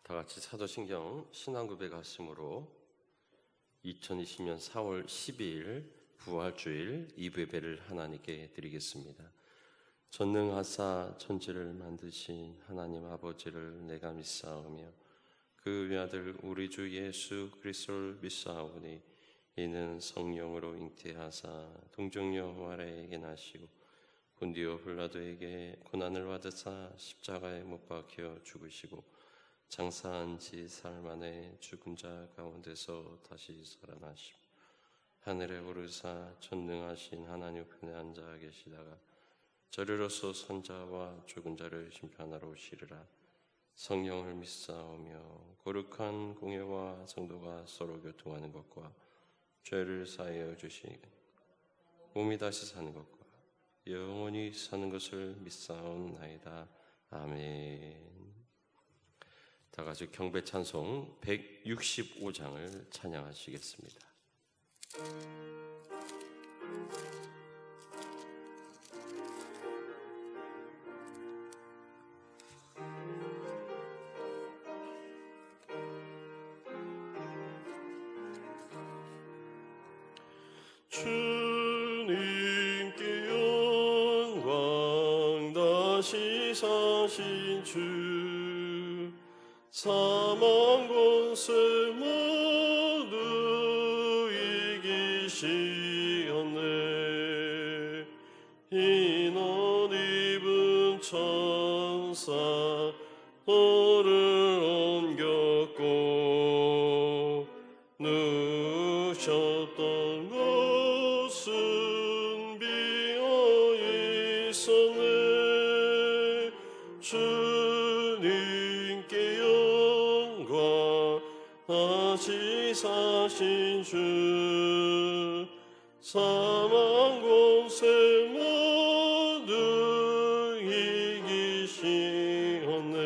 다 같이 사도신경 신앙고백 하심으로 2020년 4월 12일 부활주일 2부 예배를 하나님께 드리겠습니다. 전능하사 천지를 만드신 하나님 아버지를 내가 믿사오며 그 외아들 우리 주 예수 그리스도를 믿사오니 이는 성령으로 잉태하사 동정녀 마리아에게 나시고 본디오 빌라도에게 고난을 받으사 십자가에 못 박혀 죽으시고 장사한 지 사흘 만에 죽은 자 가운데서 다시 살아나시고 하늘에 오르사 전능하신 하나님 편에 앉아 계시다가 저리로서 선자와 죽은 자를 심판하러 오시리라. 성령을 믿사오며 거룩한 공예와 성도가 서로 교통하는 것과 죄를 사하여 주시니 몸이 다시 사는 것과 영원히 사는 것을 믿사옵나이다. 아멘. 다 같이 경배 찬송 165장을 찬양하시겠습니다. 주님께 영광 다시 사신 주 사망 권세 모두 이기시었네. 인원 입은 천사 돌을 옮겼고 누우셨던 곳은 비어 있었네. 주님께 영광 다시 사신 주 사망 권세 모두 이기시었네.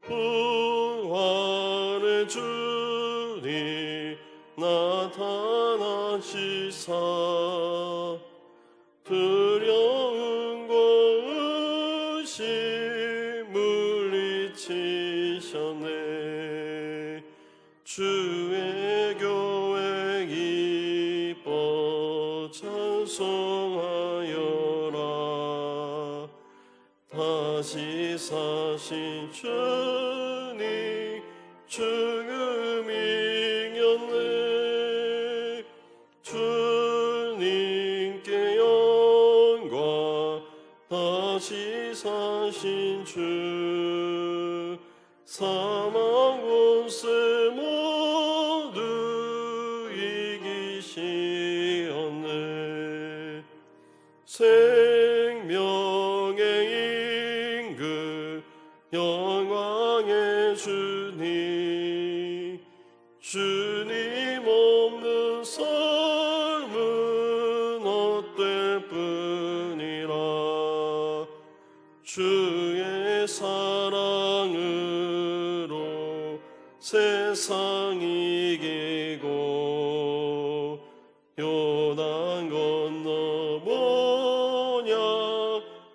부활의 주님 나타나시사 두려움과 의심 물리치셨네. 주의 교회 기뻐 찬송하여라. 다시 사신 주님 죽음 이겼네. 주님께 영광 다시 사신 주 사망 권세 모두 이기시었네. 생명의 임금 영광의 주님 주님 없는 삶은 헛될 뿐이라. 주의 사랑으로 세상 이기고 요단 건너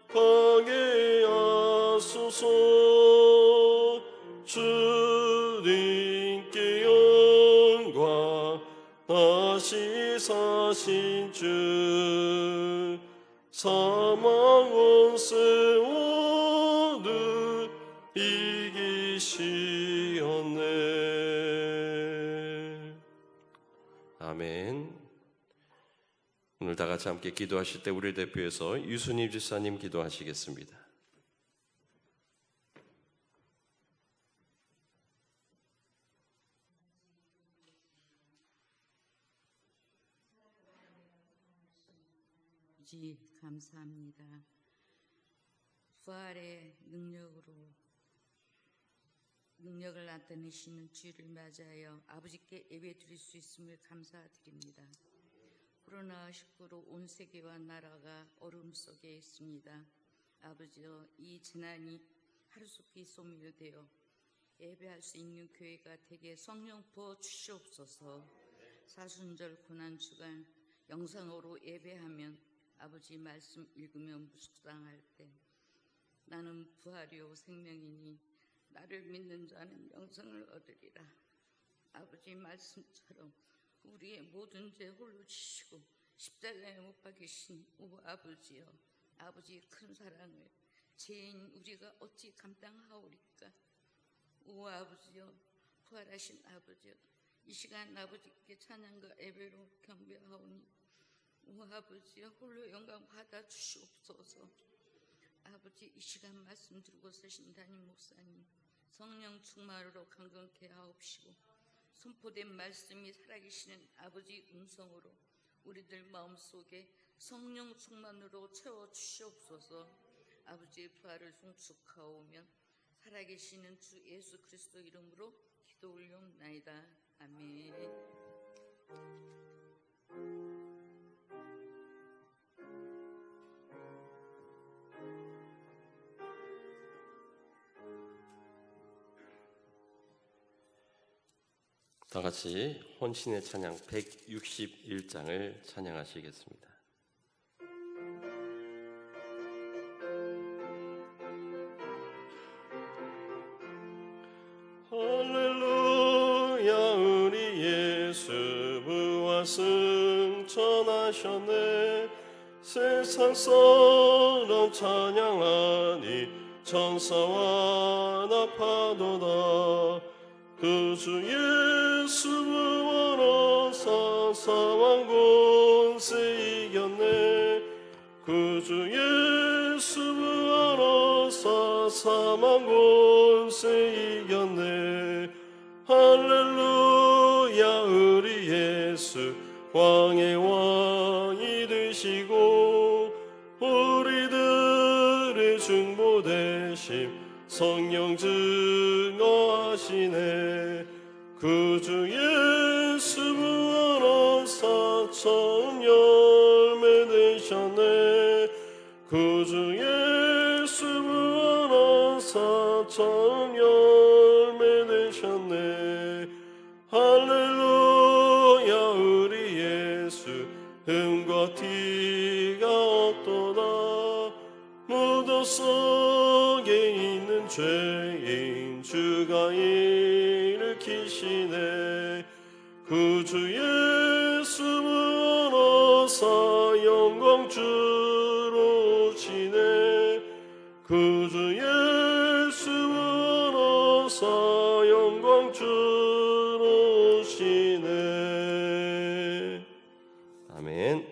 가게 하소서. 주님께 영광 다시 사신 주 사망 권세 모두 이기시었네. 아멘. 오늘 다 같이 함께 기도하실 때 우리를 대표해서 유순임 집사님 기도하시겠습니다. 감사합니다. 부활의 능력을 나타내시는 주를 맞이하여 아버지께 예배 드릴 수 있음을 감사드립니다. 코로나19로 온 세계와 나라가 어려움 속에 있습니다. 아버지여, 이 재난이 하루속히 소멸되어 예배할 수 있는 교회가 되게 성령 부어 주시옵소서. 사순절 고난주간 영상으로 예배하면 아버지 말씀 읽으며 묵상할 때 나는 부활이요 생명이니 나를 믿는 자는 영생을 얻으리라. 아버지 말씀처럼 우리의 모든 죄 홀로 지시고 십자가에 못 박히신 오 아버지여, 아버지의 큰 사랑을 죄인 우리가 어찌 감당하오리까. 오 아버지여, 부활하신 아버지여, 이 시간 아버지께 찬양과 예배로 경배하오니 오 아버지여, 홀로 영광 받아 주시옵소서. 아버지, 이 시간 말씀 들고 서신 담임 목사님 성령 충만으로 강건케 하옵시고 선포된 말씀이 살아계시는 아버지 음성으로 우리들 마음속에 성령 충만으로 채워 주시옵소서. 아버지의 부활을 송축하오며 살아계시는 주 예수 그리스도 이름으로 기도 올려옵나이다. 아멘. 다 같이 혼신의 찬양 161장을 찬양하시겠습니다. 할렐루야, 우리 예수 부활 승천하셨네. 세상 사람 찬양하니 천사와 나파도다. 그주 예수 부활하사 사망 권세 이겼네. 그주 예수 부활하사 사망 권세 이겼네. 할렐루야, 우리 예수 왕의 왕이 되시고 우리들의 중보 되심 성령 증거하시네. 그주 예수 부활하사 참 열매 되셨네. 그주 예수 부활하사 참 열매 되셨네. 할렐루야, 우리 예수 흠과 티가 없도다. 무덤 속에 있는 죄인 주가 일으키시네. 그주 예수 부활하사 영광 주로 오시네. 그주 예수 부활하사 영광 주로 오시네. 아멘.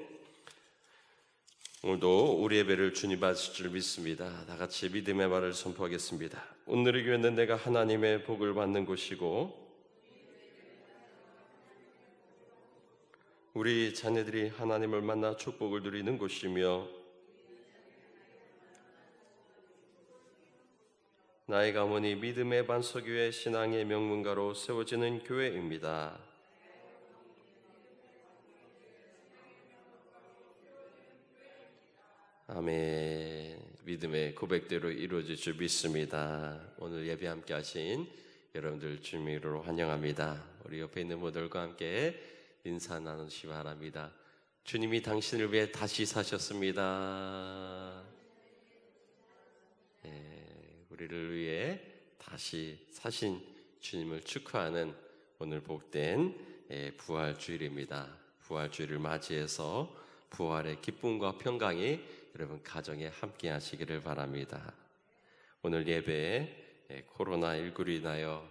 오늘도 우리 예배를 주님 받으실 줄 믿습니다. 다 같이 믿음의 말을 선포하겠습니다. 오늘의 교회는 내가 하나님의 복을 받는 곳이고 우리 자녀들이 하나님을 만나 축복을 누리는 곳이며 나의 가문이 믿음의 반석위에 신앙의 명문가로 세워지는 교회입니다. 아멘. 믿음의 고백대로 이루어질 줄 믿습니다. 오늘 예배 함께 하신 여러분들 주님으로 환영합니다. 우리 옆에 있는 분들과 함께 인사 나누시기 바랍니다. 주님이 당신을 위해 다시 사셨습니다. 우리를 위해 다시 사신 주님을 축하하는 오늘 복된 부활주일입니다. 부활주일을 맞이해서 부활의 기쁨과 평강이 여러분 가정에 함께 하시기를 바랍니다. 오늘 예배에 코로나19로 인하여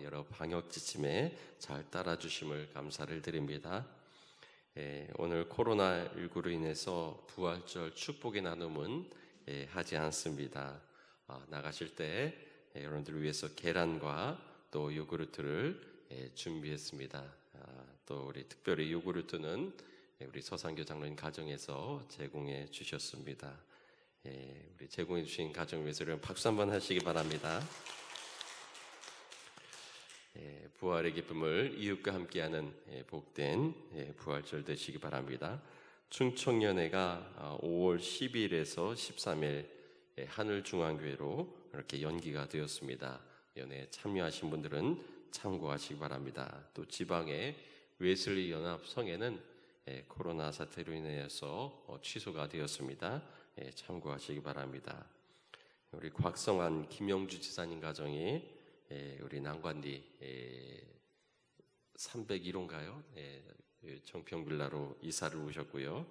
여러 방역 지침에 잘 따라주심을 감사를 드립니다. 오늘 코로나19로 인해서 부활절 축복의 나눔은 하지 않습니다. 나가실 때 여러분들을 위해서 계란과 또 요구르트를 준비했습니다. 또 우리 특별히 요구르트는 우리 서상교 장로님 가정에서 제공해 주셨습니다. 우리 제공해 주신 가정을 위해서 여러분 박수 한번 하시기 바랍니다. 부활의 기쁨을 이웃과 함께하는 복된 부활절 되시기 바랍니다. 충청연회가 5월 12일에서 13일 하늘중앙교회로 이렇게 연기가 되었습니다. 연회에 참여하신 분들은 참고하시기 바랍니다. 또 지방의 웨슬리 연합성회는 코로나 사태로 인해서 취소가 되었습니다. 참고하시기 바랍니다. 우리 곽성환 김영주 지사님 가정이 우리 난관리 301호인가요? 정평빌라로 이사를 오셨고요.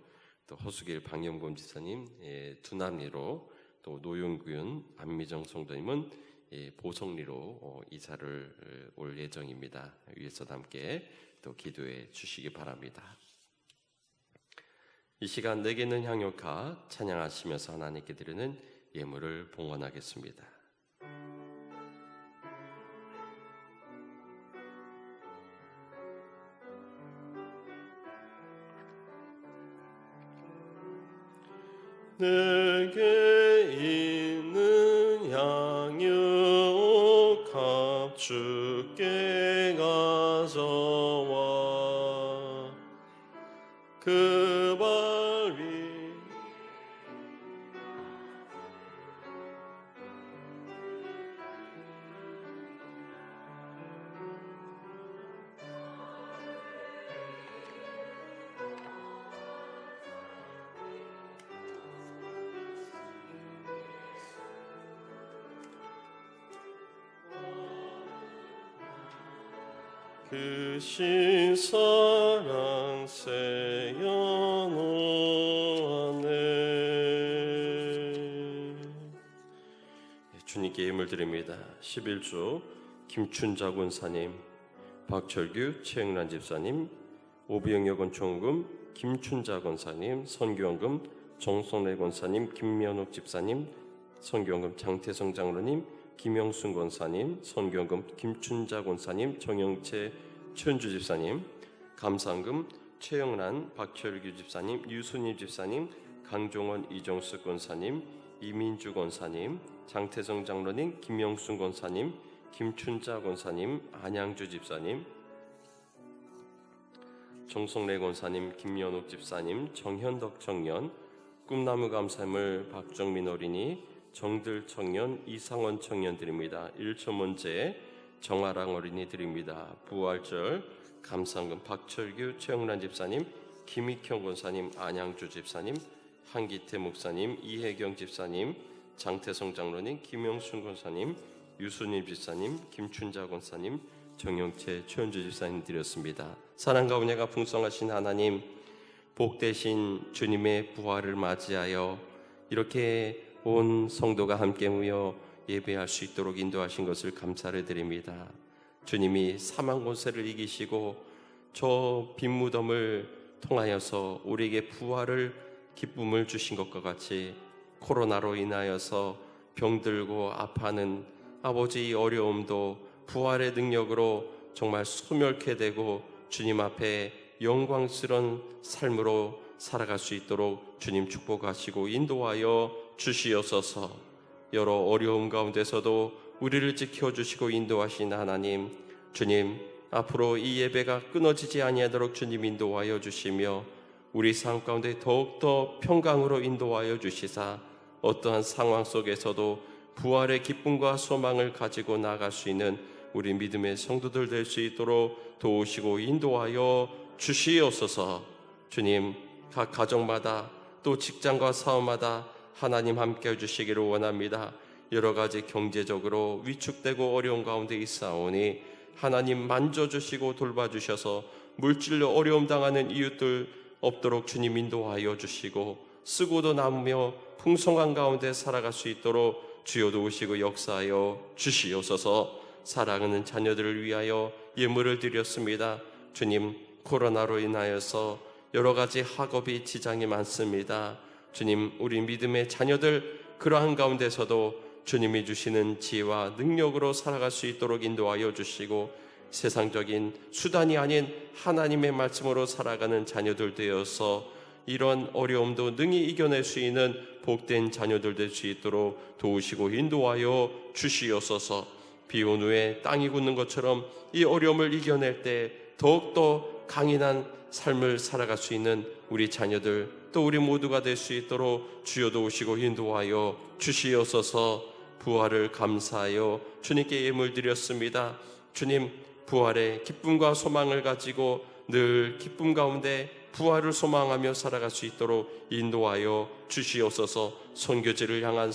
또 허수길 방영범 지사님 두남리로, 또 노용균 안미정 성도님은 보성리로 이사를 올 예정입니다. 위에서도 함께 또 기도해 주시기 바랍니다. 이 시간 내게는 향유카 찬양하시면서 하나님께 드리는 예물을 봉헌하겠습니다. 내게 있는 향유값 주께 가져와 그 발 위 그 신사랑 세연호하네. 주님께 예물 드립니다. 11조 김춘자 권사님, 박철규 최영란 집사님, 오비영 권총금 김춘자 권사님, 선교원금 정성래 권사님, 김면옥 집사님, 선교원금 장태성 장로님, 김영순 권사님, 선교원금 김춘자 권사님, 정영채 최은주 집사님, 감사원금 최영란 박철규 집사님, 유순임 집사님, 강종원 이정수 권사님, 이민주 권사님, 장태성 장로님, 김영순 권사님, 김춘자 권사님, 안양주 집사님, 정성래 권사님, 김연옥 집사님, 정현덕 청년, 꿈나무 감사물 박정민 어린이, 정들 청년, 이상원 청년 드립니다. 일초문제 정아랑 어린이 드립니다. 부활절 감상금 박철규 최영란 집사님, 김익형 권사님, 안양주 집사님, 한기태 목사님, 이혜경 집사님, 장태성 장로님, 김영순 권사님, 유순임 집사님, 김춘자 권사님, 정영채 최은주 집사님 드렸습니다. 사랑과 은혜가 풍성하신 하나님, 복되신 주님의 부활을 맞이하여 이렇게 온 성도가 함께 모여 예배할 수 있도록 인도하신 것을 감사를 드립니다. 주님이 사망 권세를 이기시고 저 빈 무덤을 통하여서 우리에게 부활을 기쁨을 주신 것과 같이 코로나로 인하여서 병들고 아파하는 아버지의 어려움도 부활의 능력으로 정말 소멸케 되고 주님 앞에 영광스러운 삶으로 살아갈 수 있도록 주님 축복하시고 인도하여 주시옵소서. 여러 어려움 가운데서도 우리를 지켜주시고 인도하신 하나님, 주님 앞으로 이 예배가 끊어지지 아니하도록 주님 인도하여 주시며 우리 삶 가운데 더욱더 평강으로 인도하여 주시사 어떠한 상황 속에서도 부활의 기쁨과 소망을 가지고 나아갈 수 있는 우리 믿음의 성도들 될 수 있도록 도우시고 인도하여 주시옵소서. 주님, 각 가정마다 또 직장과 사업마다 하나님 함께 해주시기를 원합니다. 여러 가지 경제적으로 위축되고 어려운 가운데 있사오니 하나님 만져주시고 돌봐주셔서 물질로 어려움 당하는 이웃들 없도록 주님 인도하여 주시고 쓰고도 남으며 풍성한 가운데 살아갈 수 있도록 주여 도우시고 역사하여 주시옵소서. 사랑하는 자녀들을 위하여 예물을 드렸습니다. 주님, 코로나로 인하여서 여러 가지 학업이 지장이 많습니다. 주님, 우리 믿음의 자녀들 그러한 가운데서도 주님이 주시는 지혜와 능력으로 살아갈 수 있도록 인도하여 주시고 세상적인 수단이 아닌 하나님의 말씀으로 살아가는 자녀들 되어서 이런 어려움도 능히 이겨낼 수 있는 복된 자녀들 될 수 있도록 도우시고 인도하여 주시옵소서. 비온 후에 땅이 굳는 것처럼 이 어려움을 이겨낼 때 더욱더 강인한 삶을 살아갈 수 있는 우리 자녀들 또 우리 모두가 될 수 있도록 주여 도우시고 인도하여 주시옵소서. 부활을 감사하여 주님께 예물 드렸습니다. 주님, 부활의 기쁨과 소망을 가지고 늘 기쁨 가운데 부활을 소망하며 살아갈 수 있도록 인도하여 주시옵소서. 선교지를 향한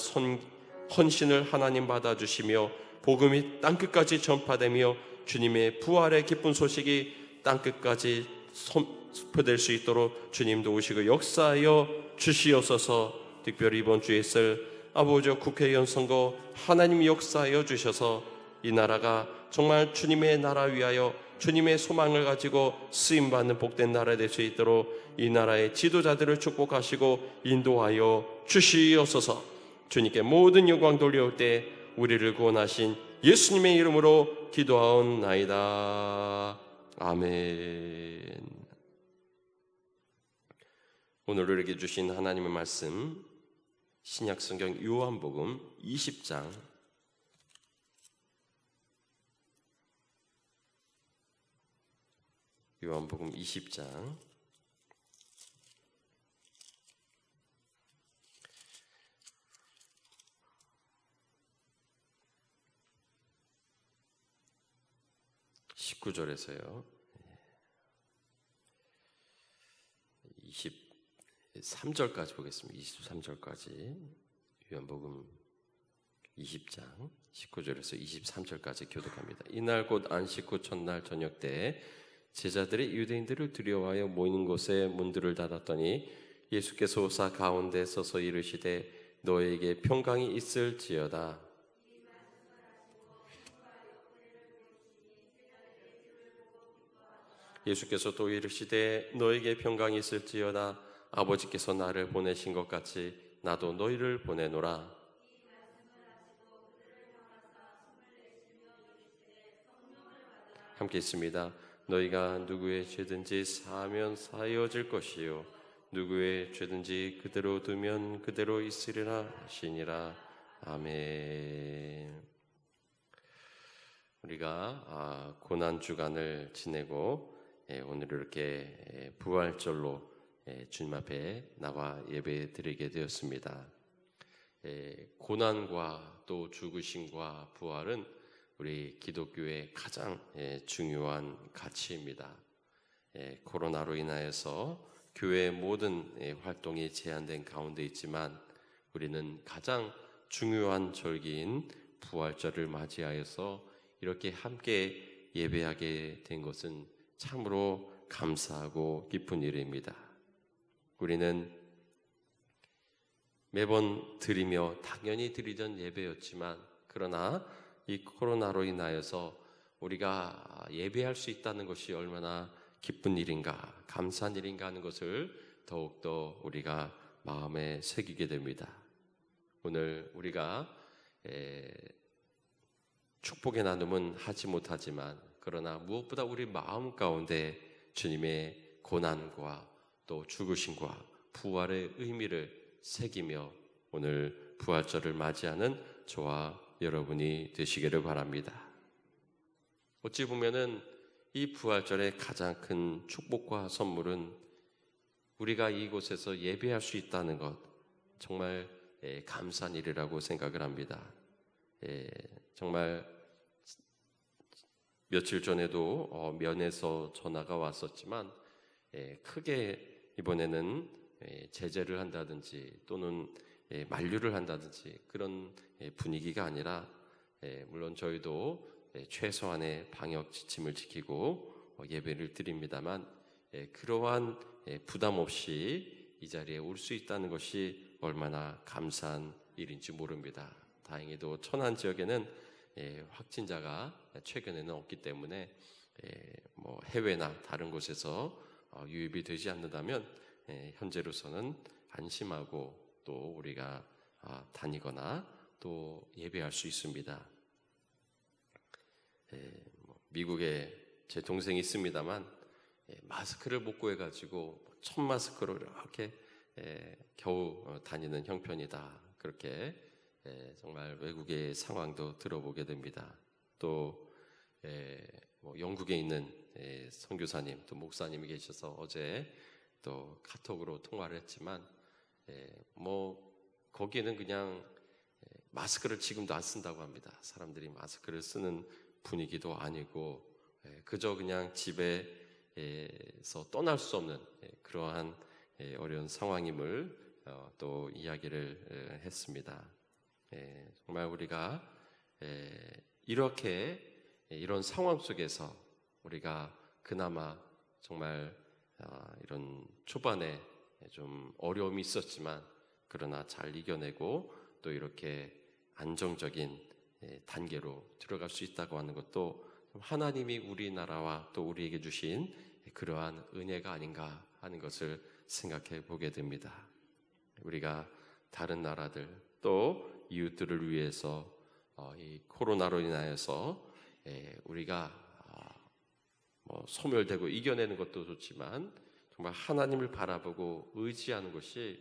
헌신을 하나님 받아주시며 복음이 땅끝까지 전파되며 주님의 부활의 기쁜 소식이 땅끝까지 선포될 수 있도록 주님도 오시고 역사하여 주시옵소서. 특별히 이번 주에 있을 아버지 국회의원 선거 하나님 역사하여 주셔서 이 나라가 정말 주님의 나라 위하여 주님의 소망을 가지고 쓰임받는 복된 나라 될 수 있도록 이 나라의 지도자들을 축복하시고 인도하여 주시옵소서. 주님께 모든 영광 돌려올 때 우리를 구원하신 예수님의 이름으로 기도하옵나이다. 아멘. 오늘 우리에게 주신 하나님의 말씀 신약성경 요한복음 20장 20장 19절에서요 23절까지 보겠습니다. 23절까지 요한복음 20장 19절에서 23절까지 교독합니다. 이날 곧 안식 후 첫날 저녁 때 제자들이 유대인들을 두려워하여 모이는 곳에 문들을 닫았더니 예수께서 오사 가운데 서서 이르시되 너에게 평강이 있을지어다. 예수께서 또 이르시되 너에게 평강이 있을지어다. 아버지께서 나를 보내신 것 같이 나도 너희를 보내노라. 함께 있습니다. 너희가 누구의 죄든지 사하면 사하여질 것이요 누구의 죄든지 그대로 두면 그대로 있으리라 하시니라. 아멘. 우리가 고난 주간을 지내고 오늘 이렇게 부활절로 주님 앞에 나와 예배 드리게 되었습니다. 고난과 또 죽으심과 부활은 우리 기독교의 가장 중요한 가치입니다. 코로나로 인하여서 교회의 모든 활동이 제한된 가운데 있지만 우리는 가장 중요한 절기인 부활절을 맞이하여서 이렇게 함께 예배하게 된 것은 참으로 감사하고 기쁜 일입니다. 우리는 매번 드리며 당연히 드리던 예배였지만 그러나 이 코로나로 인하여서 우리가 예배할 수 있다는 것이 얼마나 기쁜 일인가, 감사한 일인가 하는 것을 더욱더 우리가 마음에 새기게 됩니다. 오늘 우리가 축복의 나눔은 하지 못하지만 그러나 무엇보다 우리 마음 가운데 주님의 고난과 또 죽으심과 부활의 의미를 새기며 오늘 부활절을 맞이하는 저와 여러분이 되시기를 바랍니다. 어찌 보면은 이 부활절의 가장 큰 축복과 선물은 우리가 이곳에서 예배할 수 있다는 것, 정말 감사한 일이라고 생각을 합니다. 정말 며칠 전에도 면에서 전화가 왔었지만 크게 이번에는 제재를 한다든지 또는 만류를 한다든지 그런 분위기가 아니라 물론 저희도 최소한의 방역 지침을 지키고 예배를 드립니다만 그러한 부담 없이 이 자리에 올 수 있다는 것이 얼마나 감사한 일인지 모릅니다. 다행히도 천안 지역에는 확진자가 최근에는 없기 때문에 해외나 다른 곳에서 유입이 되지 않는다면 현재로서는 안심하고 또 우리가 다니거나 또 예배할 수 있습니다. 미국에 제 동생이 있습니다만 마스크를 못 구해가지고 첫 마스크로 이렇게 겨우 다니는 형편이다. 그렇게 정말 외국의 상황도 들어보게 됩니다. 또 영국에 있는 선교사님 또 목사님이 계셔서 어제 또 카톡으로 통화를 했지만 거기에는 그냥 마스크를 지금도 안 쓴다고 합니다. 사람들이 마스크를 쓰는 분위기도 아니고 그저 그냥 집에서 떠날 수 없는 그러한 어려운 상황임을 또 이야기를 했습니다. 정말 우리가 이렇게 이런 상황 속에서 우리가 그나마 정말 이런 초반에 좀 어려움이 있었지만 그러나 잘 이겨내고 또 이렇게 안정적인 단계로 들어갈 수 있다고 하는 것도 하나님이 우리나라와 또 우리에게 주신 그러한 은혜가 아닌가 하는 것을 생각해 보게 됩니다. 우리가 다른 나라들 또 이웃들을 위해서 이 코로나로 인하여서 우리가 소멸되고 이겨내는 것도 좋지만 정말 하나님을 바라보고 의지하는 것이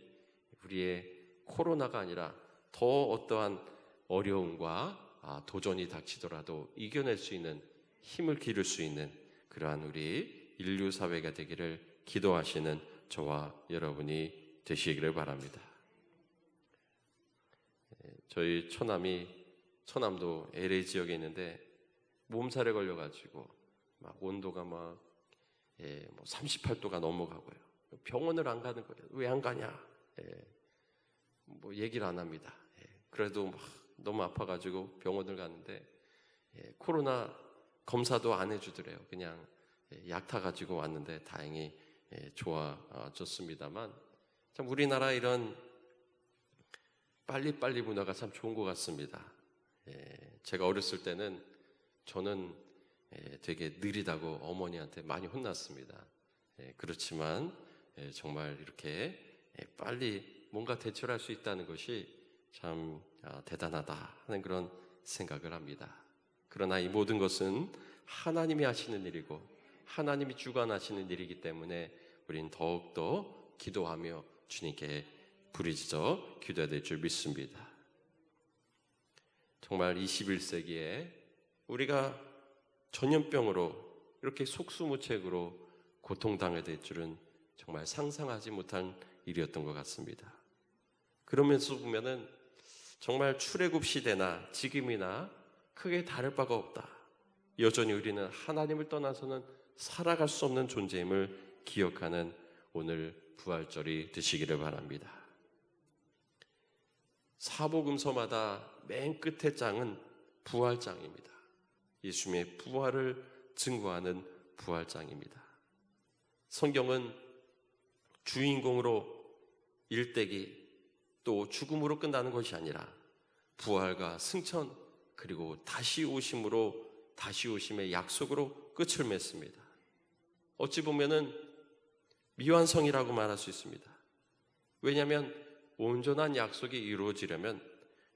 우리의 코로나가 아니라 더 어떠한 어려움과 도전이 닥치더라도 이겨낼 수 있는 힘을 기를 수 있는 그러한 우리 인류 사회가 되기를 기도하시는 저와 여러분이 되시기를 바랍니다. 저희 처남도 LA 지역에 있는데 몸살에 걸려가지고 막 온도가 막 38도가 넘어가고요. 병원을 안 가는 거예요. 왜 안 가냐? 뭐 얘기를 안 합니다. 그래도 막 너무 아파가지고 병원을 가는데 코로나 검사도 안 해주더래요. 그냥 약 타가지고 왔는데 다행히 좋아졌습니다만 참 우리나라 이런 빨리빨리 문화가 참 좋은 것 같습니다. 제가 어렸을 때는 저는 되게 느리다고 어머니한테 많이 혼났습니다. 그렇지만 정말 이렇게 빨리 뭔가 대처할 수 있다는 것이 참 대단하다 하는 그런 생각을 합니다. 그러나 이 모든 것은 하나님이 하시는 일이고 하나님이 주관하시는 일이기 때문에 우리는 더욱더 기도하며 주님께 부르짖어 기도해야 될 줄 믿습니다. 정말 21세기에 우리가 전염병으로 이렇게 속수무책으로 고통당해야 될 줄은 정말 상상하지 못한 일이었던 것 같습니다. 그러면서 보면은 정말 출애굽 시대나 지금이나 크게 다를 바가 없다. 여전히 우리는 하나님을 떠나서는 살아갈 수 없는 존재임을 기억하는 오늘 부활절이 되시기를 바랍니다. 사복음서마다 맨 끝의 장은 부활장입니다. 예수님의 부활을 증거하는 부활장입니다. 성경은 주인공으로 일대기 또 죽음으로 끝나는 것이 아니라 부활과 승천 그리고 다시 오심으로 다시 오심의 약속으로 끝을 맺습니다. 어찌 보면은 미완성이라고 말할 수 있습니다. 왜냐하면 온전한 약속이 이루어지려면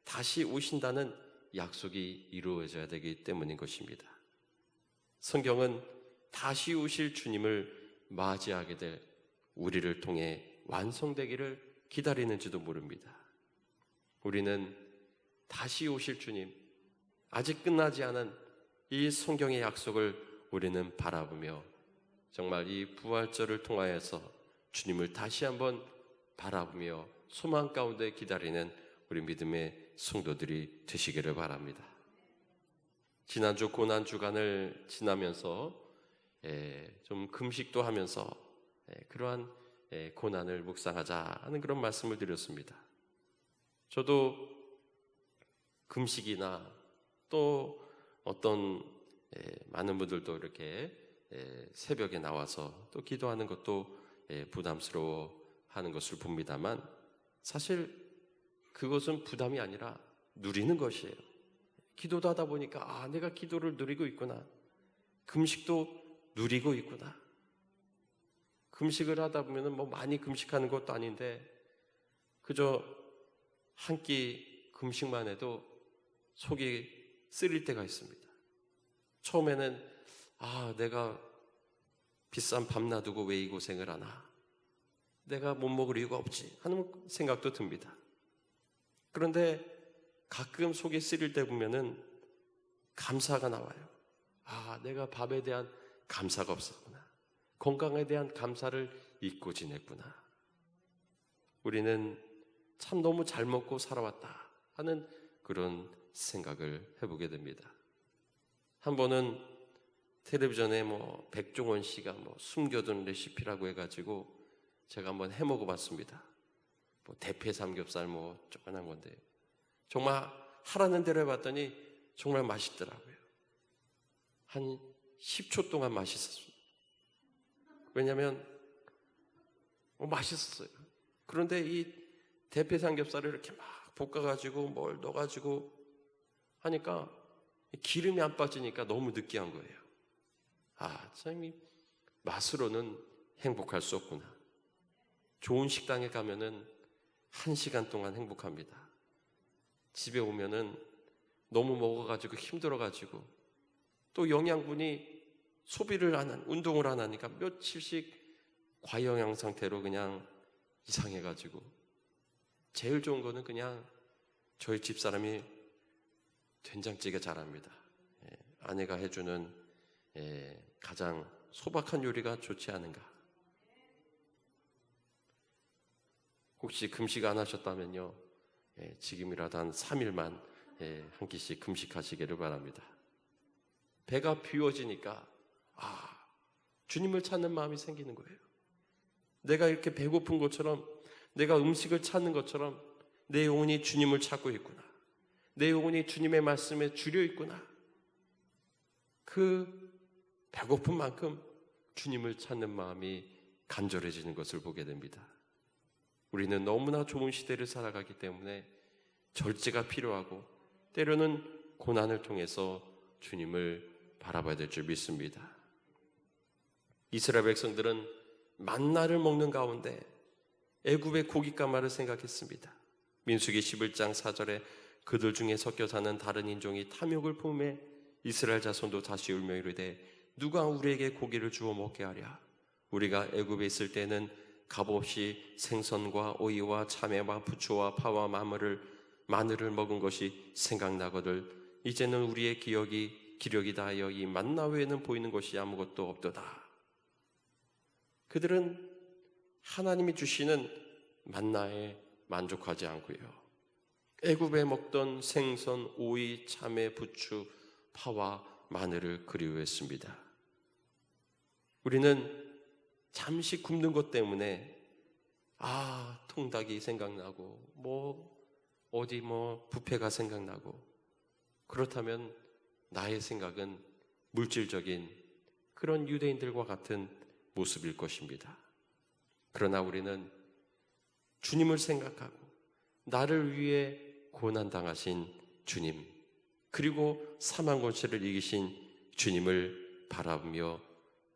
다시 오신다는 약속이 이루어져야 되기 때문인 것입니다. 성경은 다시 오실 주님을 맞이하게 될 우리를 통해 완성되기를 기다리는지도 모릅니다. 우리는 다시 오실 주님, 아직 끝나지 않은 이 성경의 약속을 우리는 바라보며 정말 이 부활절을 통하여서 주님을 다시 한번 바라보며 소망 가운데 기다리는 우리 믿음의 성도들이 되시기를 바랍니다. 지난주 고난 주간을 지나면서 좀 금식도 하면서 그러한 고난을 묵상하자 하는 그런 말씀을 드렸습니다. 저도 금식이나 또 어떤 많은 분들도 이렇게 새벽에 나와서 또 기도하는 것도 부담스러워 하는 것을 봅니다만 사실 그것은 부담이 아니라 누리는 것이에요. 기도도 하다 보니까 내가 기도를 누리고 있구나. 금식도 누리고 있구나. 금식을 하다 보면 뭐 많이 금식하는 것도 아닌데 그저 한 끼 금식만 해도 속이 쓰릴 때가 있습니다. 처음에는 내가 비싼 밥 놔두고 왜 이 고생을 하나? 내가 못 먹을 이유가 없지 하는 생각도 듭니다. 그런데 가끔 속이 쓰릴 때 보면은 감사가 나와요. 내가 밥에 대한 감사가 없었구나. 건강에 대한 감사를 잊고 지냈구나. 우리는 참 너무 잘 먹고 살아왔다 하는 그런 생각을 해보게 됩니다. 한 번은 텔레비전에 백종원 씨가 숨겨둔 레시피라고 해가지고 제가 한번 해 먹어봤습니다. 대패 삼겹살 조그만한 건데 정말 하라는 대로 해봤더니 정말 맛있더라고요. 한 10초 동안 맛있었어요. 왜냐하면 맛있었어요. 그런데 이 대패 삼겹살을 이렇게 막 볶아가지고 뭘 넣어가지고 하니까 기름이 안 빠지니까 너무 느끼한 거예요. 참 이 맛으로는 행복할 수 없구나. 좋은 식당에 가면은 1시간 동안 행복합니다. 집에 오면은 너무 먹어가지고 힘들어가지고 또 영양분이 소비를 안 한, 운동을 안 하니까 며칠씩 과영양 상태로 그냥 이상해가지고 제일 좋은 거는 그냥 저희 집사람이 된장찌개 잘합니다. 아내가 해주는 가장 소박한 요리가 좋지 않은가. 혹시 금식 안 하셨다면요, 지금이라도 한 3일만 한 끼씩 금식하시기를 바랍니다. 배가 비워지니까 주님을 찾는 마음이 생기는 거예요. 내가 이렇게 배고픈 것처럼, 내가 음식을 찾는 것처럼 내 영혼이 주님을 찾고 있구나. 내 영혼이 주님의 말씀에 주려 있구나. 그 배고픈 만큼 주님을 찾는 마음이 간절해지는 것을 보게 됩니다. 우리는 너무나 좋은 시대를 살아가기 때문에 절제가 필요하고 때로는 고난을 통해서 주님을 바라봐야 될 줄 믿습니다. 이스라엘 백성들은 만나를 먹는 가운데 애굽의 고깃가마를 생각했습니다. 민수기 11장 4절에 그들 중에 섞여 사는 다른 인종이 탐욕을 품에 이스라엘 자손도 다시 울며 이르되 누가 우리에게 고기를 주어 먹게 하랴. 우리가 애굽에 있을 때는 값없이 생선과 오이와 참외와 부추와 파와 마늘을 먹은 것이 생각나거늘 이제는 우리의 기력이 다하여 이 만나 외에는 보이는 것이 아무것도 없도다. 그들은 하나님이 주시는 만나에 만족하지 않고요, 애굽에 먹던 생선, 오이, 참외, 부추, 파와 마늘을 그리워했습니다. 우리는 잠시 굶는 것 때문에 통닭이 생각나고 어디 뷔페가 생각나고, 그렇다면 나의 생각은 물질적인 그런 유대인들과 같은 모습일 것입니다. 그러나 우리는 주님을 생각하고 나를 위해 고난당하신 주님, 그리고 사망 권세를 이기신 주님을 바라보며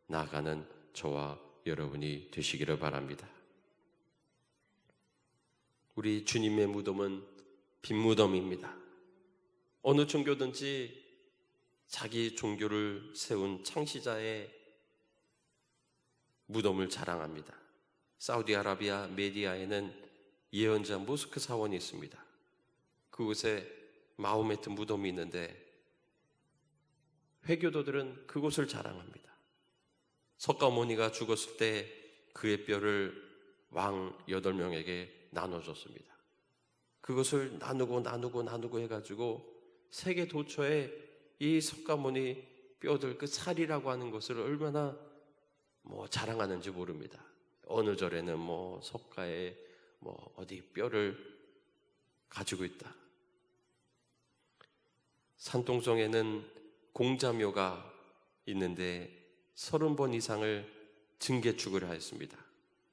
나아가는 저와 여러분이 되시기를 바랍니다. 우리 주님의 무덤은 빈 무덤입니다. 어느 종교든지 자기 종교를 세운 창시자의 무덤을 자랑합니다. 사우디아라비아 메디아에는 예언자 모스크 사원이 있습니다. 그곳에 마호메트 무덤이 있는데 회교도들은 그곳을 자랑합니다. 석가모니가 죽었을 때 그의 뼈를 왕 8명에게 나눠줬습니다. 그것을 나누고 해가지고 세계 도처에 이 석가모니 뼈들, 그 살이라고 하는 것을 얼마나 자랑하는지 모릅니다. 어느 절에는 석가에 어디 뼈를 가지고 있다. 산통성에는 공자묘가 있는데 30번 이상을 증개축을 하였습니다.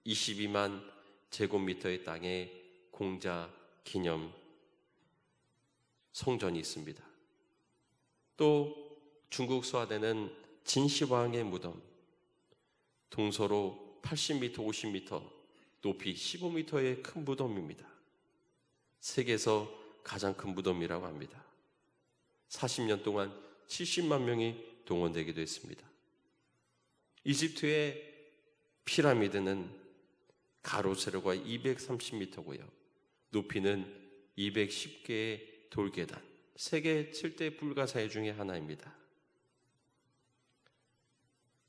22만 제곱미터의 땅에 공자 기념 성전이 있습니다. 또 중국 서하대는 진시황의 무덤, 동서로 80m, 50m, 높이 15m의 큰 무덤입니다. 세계에서 가장 큰 무덤이라고 합니다. 40년 동안 70만 명이 동원되기도 했습니다. 이집트의 피라미드는 가로 세로가 230m고요. 높이는 210개의 돌계단, 세계 7대 불가사의 중에 하나입니다.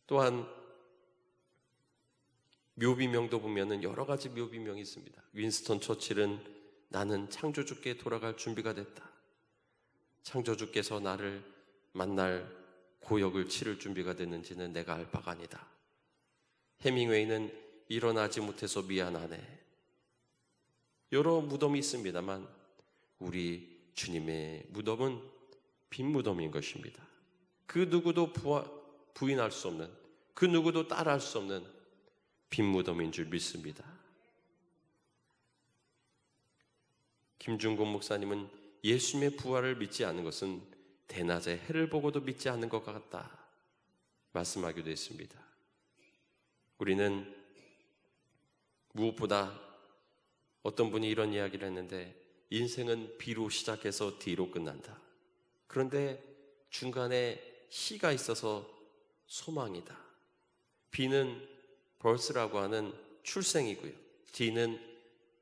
또한 묘비명도 보면은 여러 가지 묘비명이 있습니다. 윈스턴 처칠은 나는 창조주께 돌아갈 준비가 됐다. 창조주께서 나를 만날 고역을 치를 준비가 됐는지는 내가 알 바가 아니다. 해밍웨이는 일어나지 못해서 미안하네. 여러 무덤이 있습니다만 우리 주님의 무덤은 빈 무덤인 것입니다. 그 누구도 부인할 수 없는, 그 누구도 따라할 수 없는 빈 무덤인 줄 믿습니다. 김중곤 목사님은 예수님의 부활을 믿지 않는 것은 대낮에 해를 보고도 믿지 않는 것 같다 말씀하기도 했습니다. 우리는 무엇보다 어떤 분이 이런 이야기를 했는데, 인생은 B로 시작해서 D로 끝난다. 그런데 중간에 C가 있어서 소망이다. B는 birth라고 하는 출생이고요, D는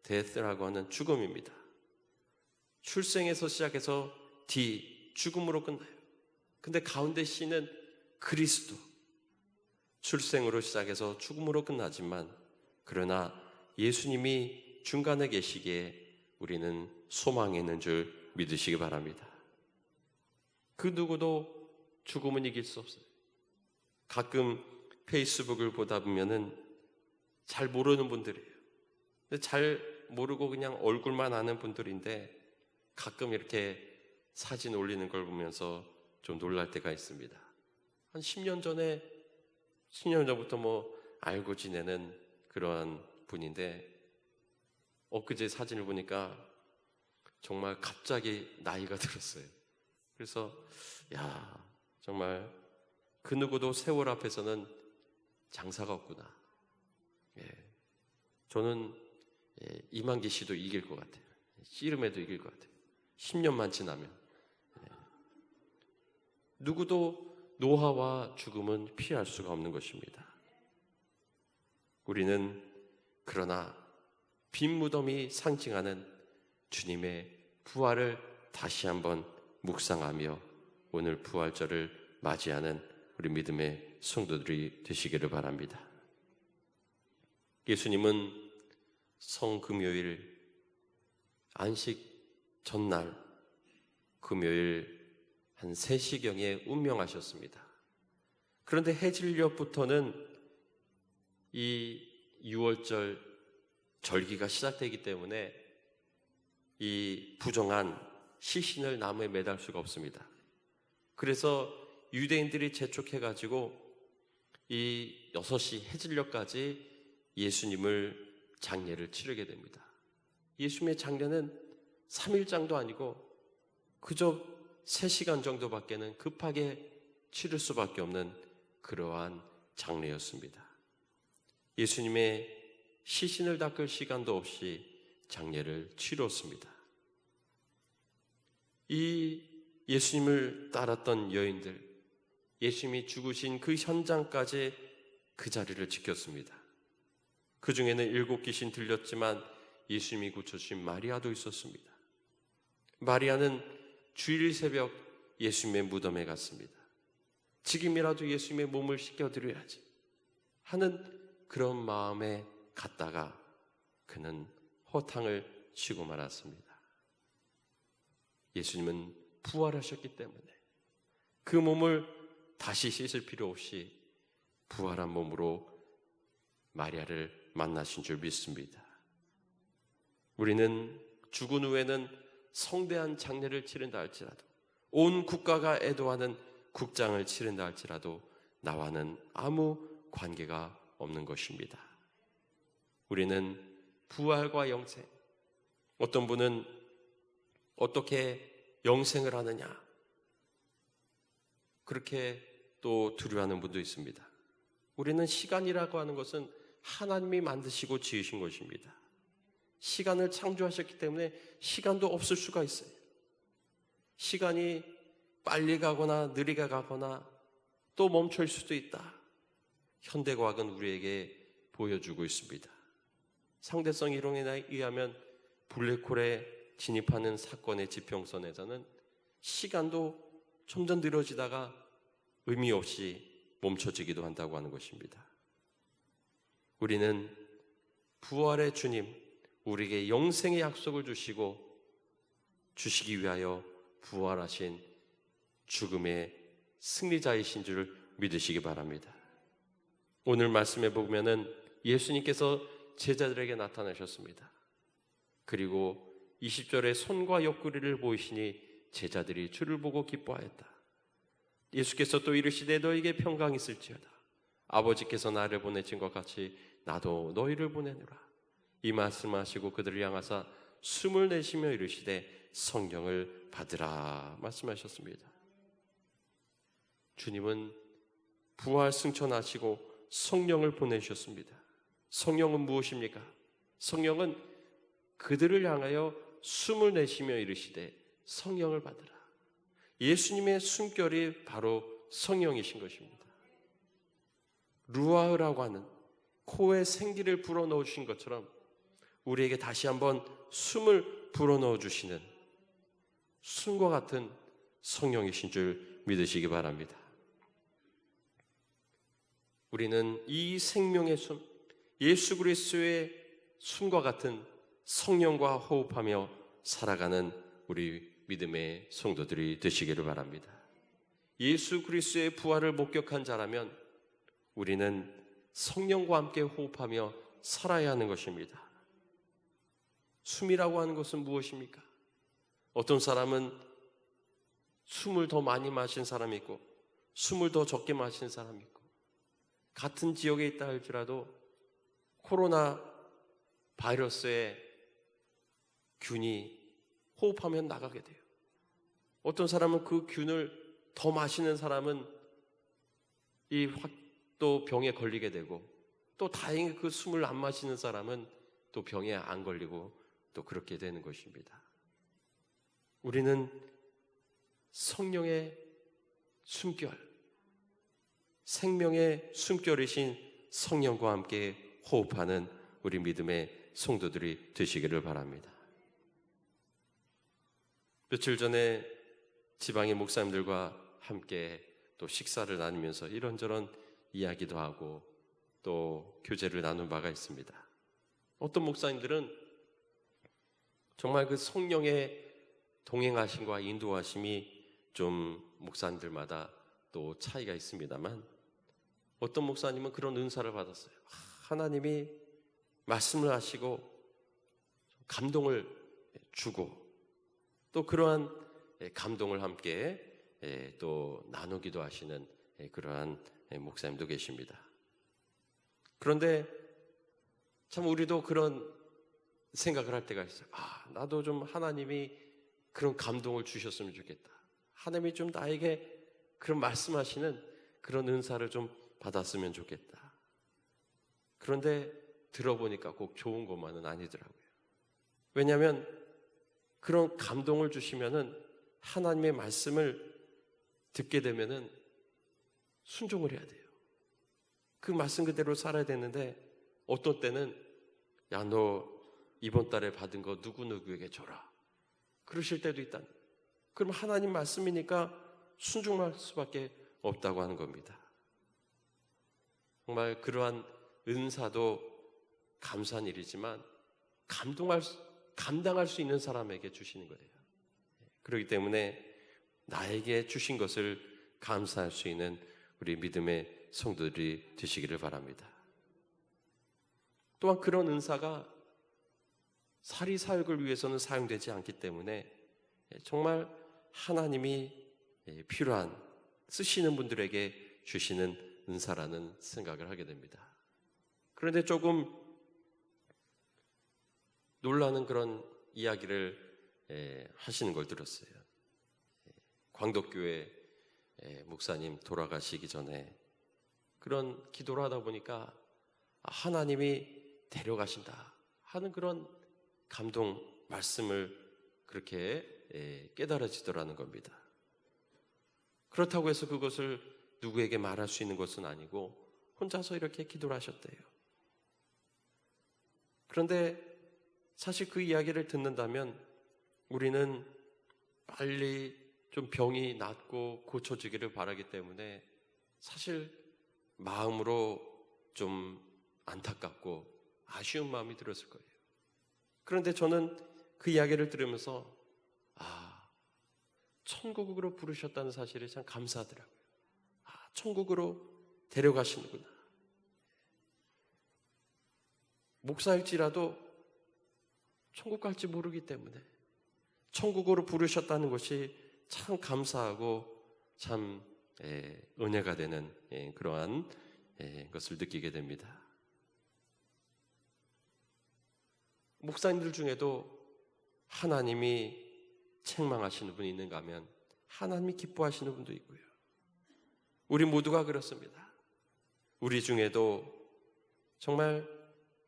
death라고 하는 죽음입니다. 출생에서 시작해서 D, 죽음으로 끝나요. 근데 가운데 C는 그리스도, 출생으로 시작해서 죽음으로 끝나지만, 그러나 예수님이 중간에 계시기에 우리는 소망이 있는 줄 믿으시기 바랍니다. 그 누구도 죽음은 이길 수 없어요. 가끔 페이스북을 보다 보면은 잘 모르는 분들이에요. 근데 잘 모르고 그냥 얼굴만 아는 분들인데 가끔 이렇게 사진 올리는 걸 보면서 좀 놀랄 때가 있습니다. 한 10년 전부터 뭐 알고 지내는 그러한 분인데, 엊그제 사진을 보니까 정말 갑자기 나이가 들었어요. 그래서 정말 그 누구도 세월 앞에서는 장사가 없구나. 저는 이만기 씨도 이길 것 같아요. 씨름에도 이길 것 같아요. 10년만 지나면. 누구도 노화와 죽음은 피할 수가 없는 것입니다. 우리는 그러나 빈 무덤이 상징하는 주님의 부활을 다시 한번 묵상하며 오늘 부활절을 맞이하는 우리 믿음의 성도들이 되시기를 바랍니다. 예수님은 성금요일 안식 전날 금요일 한 3시경에 운명하셨습니다. 그런데 해질녘부터는 이 6월절 절기가 시작되기 때문에 이 부정한 시신을 나무에 매달 수가 없습니다. 그래서 유대인들이 재촉해가지고 이 6시 해질녘까지 예수님을 장례를 치르게 됩니다. 예수님의 장례는 3일장도 아니고 그저 3시간 정도밖에는 급하게 치를 수밖에 없는 그러한 장례였습니다. 예수님의 시신을 닦을 시간도 없이 장례를 치렀습니다. 이 예수님을 따랐던 여인들, 예수님이 죽으신 그 현장까지 그 자리를 지켰습니다. 그 중에는 7 귀신 들렸지만 예수님이 고쳐주신 마리아도 있었습니다. 마리아는 주일 새벽 예수님의 무덤에 갔습니다. 지금이라도 예수님의 몸을 씻겨드려야지 하는 그런 마음에 갔다가 그는 허탕을 치고 말았습니다. 예수님은 부활하셨기 때문에 그 몸을 다시 씻을 필요 없이 부활한 몸으로 마리아를 만나신 줄 믿습니다. 우리는 죽은 후에는 성대한 장례를 치른다 할지라도, 온 국가가 애도하는 국장을 치른다 할지라도 나와는 아무 관계가 없는 것입니다. 우리는 부활과 영생, 어떤 분은 어떻게 영생을 하느냐, 그렇게 또 두려워하는 분도 있습니다. 우리는 시간이라고 하는 것은 하나님이 만드시고 지으신 것입니다. 시간을 창조하셨기 때문에 시간도 없을 수가 있어요. 시간이 빨리 가거나 느리게 가거나 또 멈출 수도 있다. 현대과학은 우리에게 보여주고 있습니다. 상대성 이론에 의하면 블랙홀에 진입하는 사건의 지평선에서는 시간도 점점 늘어지다가 의미 없이 멈춰지기도 한다고 하는 것입니다. 우리는 부활의 주님, 우리에게 영생의 약속을 주시기 위하여 부활하신 죽음의 승리자이신 줄 믿으시기 바랍니다. 오늘 말씀에 보면은 예수님께서 제자들에게 나타나셨습니다. 그리고 20절에 손과 옆구리를 보이시니 제자들이 주를 보고 기뻐하였다. 예수께서 또 이르시되 너에게 평강이 있을지어다. 아버지께서 나를 보내신 것 같이 나도 너희를 보내노라. 이 말씀하시고 그들을 향하사 숨을 내쉬며 이르시되 성령을 받으라 말씀하셨습니다. 주님은 부활 승천하시고 성령을 보내주셨습니다. 성령은 무엇입니까? 성령은 그들을 향하여 숨을 내쉬며 이르시되 성령을 받으라. 예수님의 숨결이 바로 성령이신 것입니다. 루아흐라고 하는 코에 생기를 불어넣어 주신 것처럼 우리에게 다시 한번 숨을 불어넣어 주시는 숨과 같은 성령이신 줄 믿으시기 바랍니다. 우리는 이 생명의 숨, 예수 그리스도의 숨과 같은 성령과 호흡하며 살아가는 우리 믿음의 성도들이 되시기를 바랍니다. 예수 그리스도의 부활을 목격한 자라면 우리는 성령과 함께 호흡하며 살아야 하는 것입니다. 숨이라고 하는 것은 무엇입니까? 어떤 사람은 숨을 더 많이 마신 사람이 있고 숨을 더 적게 마신 사람이 있고 같은 지역에 있다 할지라도 코로나 바이러스의 균이 호흡하면 나가게 돼요. 어떤 사람은 그 균을 더 마시는 사람은 또 병에 걸리게 되고 또 다행히 그 숨을 안 마시는 사람은 또 병에 안 걸리고 또 그렇게 되는 것입니다. 우리는 성령의 숨결, 생명의 숨결이신 성령과 함께 호흡하는 우리 믿음의 성도들이 되시기를 바랍니다. 며칠 전에 지방의 목사님들과 함께 또 식사를 나누면서 이런저런 이야기도 하고 또 교제를 나눈 바가 있습니다. 어떤 목사님들은 정말 그 성령의 동행하심과 인도하심이 좀 목사님들마다 또 차이가 있습니다만 어떤 목사님은 그런 은사를 받았어요. 하나님이 말씀을 하시고 감동을 주고 또 그러한 감동을 함께 또 나누기도 하시는 그러한 목사님도 계십니다. 그런데 참 우리도 그런 생각을 할 때가 있어요. 나도 좀 하나님이 그런 감동을 주셨으면 좋겠다. 하나님이 좀 나에게 그런 말씀하시는 그런 은사를 좀 받았으면 좋겠다. 그런데 들어보니까 꼭 좋은 것만은 아니더라고요. 왜냐하면 그런 감동을 주시면은 하나님의 말씀을 듣게 되면은 순종을 해야 돼요. 그 말씀 그대로 살아야 되는데 어떤 때는 야, 너 이번 달에 받은 거 누구누구에게 줘라. 그러실 때도 있다. 그럼 하나님 말씀이니까 순종할 수밖에 없다고 하는 겁니다. 정말 그러한 은사도 감사한 일이지만 감당할 수 있는 사람에게 주시는 거예요. 그렇기 때문에 나에게 주신 것을 감사할 수 있는 우리 믿음의 성도들이 되시기를 바랍니다. 또한 그런 은사가 사리사욕을 위해서는 사용되지 않기 때문에 정말 하나님이 필요한 쓰시는 분들에게 주시는 은사라는 생각을 하게 됩니다. 그런데 조금 놀라는 그런 이야기를 하시는 걸 들었어요. 광덕교회 목사님 돌아가시기 전에 그런 기도를 하다 보니까 하나님이 데려가신다 하는 그런 감동 말씀을 그렇게 깨달아지더라는 겁니다. 그렇다고 해서 그것을 누구에게 말할 수 있는 것은 아니고 혼자서 이렇게 기도를 하셨대요. 그런데 사실 그 이야기를 듣는다면 우리는 빨리 좀 병이 낫고 고쳐지기를 바라기 때문에 사실 마음으로 좀 안타깝고 아쉬운 마음이 들었을 거예요. 그런데 저는 그 이야기를 들으면서 천국으로 부르셨다는 사실에 참 감사하더라고요. 천국으로 데려가시는구나. 목사일지라도 천국 갈지 모르기 때문에 천국으로 부르셨다는 것이 참 감사하고 참 은혜가 되는 그러한 것을 느끼게 됩니다. 목사님들 중에도 하나님이 책망하시는 분이 있는가 하면 하나님이 기뻐하시는 분도 있고요. 우리 모두가 그렇습니다. 우리 중에도 정말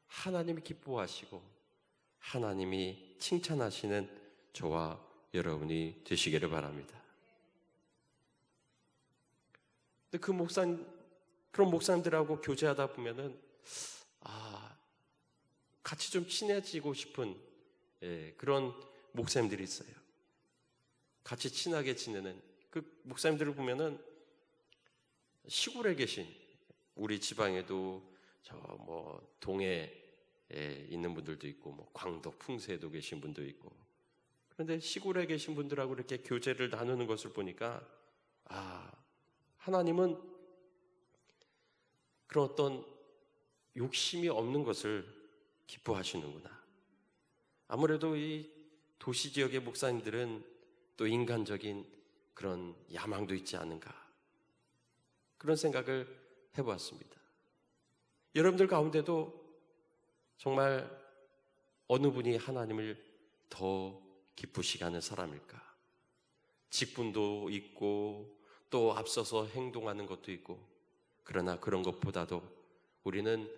하나님이 기뻐하시고 하나님이 칭찬하시는 저와 여러분이 되시기를 바랍니다. 근데 그런 목사님들하고 교제하다 보면은 같이 좀 친해지고 싶은 그런 목사님들이 있어요. 같이 친하게 지내는 그 목사님들을 보면은 시골에 계신 우리 지방에도 저 뭐 동해에 있는 분들도 있고 뭐 광도 풍세에도 계신 분도 있고 그런데 시골에 계신 분들하고 이렇게 교제를 나누는 것을 보니까 하나님은 그런 어떤 욕심이 없는 것을 기뻐하시는구나. 아무래도 이 도시 지역의 목사님들은 또 인간적인 그런 야망도 있지 않은가 그런 생각을 해보았습니다. 여러분들 가운데도 정말 어느 분이 하나님을 더 기쁘시게 하는 사람일까? 직분도 있고 또 앞서서 행동하는 것도 있고 그러나 그런 것보다도 우리는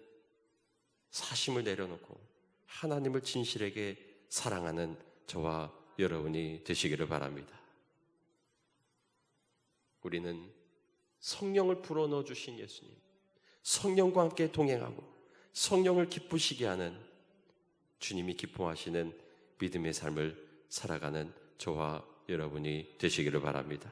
사심을 내려놓고 하나님을 진실하게 사랑하는 저와 여러분이 되시기를 바랍니다. 우리는 성령을 불어넣어 주신 예수님, 성령과 함께 동행하고 성령을 기쁘시게 하는 주님이 기뻐하시는 믿음의 삶을 살아가는 저와 여러분이 되시기를 바랍니다.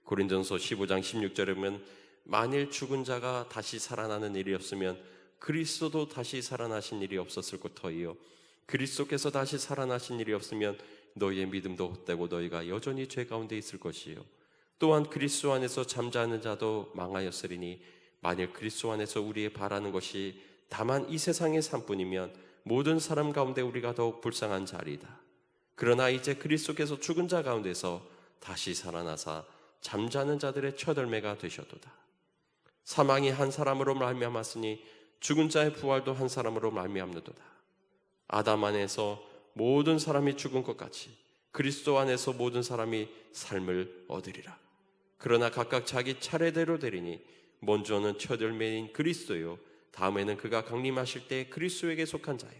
고린전서 15장 16절에 보면 만일 죽은 자가 다시 살아나는 일이 없으면 그리스도도 다시 살아나신 일이 없었을 것터이요 그리스도께서 다시 살아나신 일이 없으면 너희의 믿음도 헛되고 너희가 여전히 죄 가운데 있을 것이요 또한 그리스도 안에서 잠자는 자도 망하였으리니 만일 그리스도 안에서 우리의 바라는 것이 다만 이 세상의 삶뿐이면 모든 사람 가운데 우리가 더욱 불쌍한 자리이다. 그러나 이제 그리스도께서 죽은 자 가운데서 다시 살아나사 잠자는 자들의 첫 열매가 되셨도다. 사망이 한 사람으로 말미암았으니 죽은 자의 부활도 한 사람으로 말미암는도다. 아담 안에서 모든 사람이 죽은 것 같이 그리스도 안에서 모든 사람이 삶을 얻으리라. 그러나 각각 자기 차례대로 되리니 먼저는 첫 열매인 그리스도요 다음에는 그가 강림하실 때 그리스도에게 속한 자요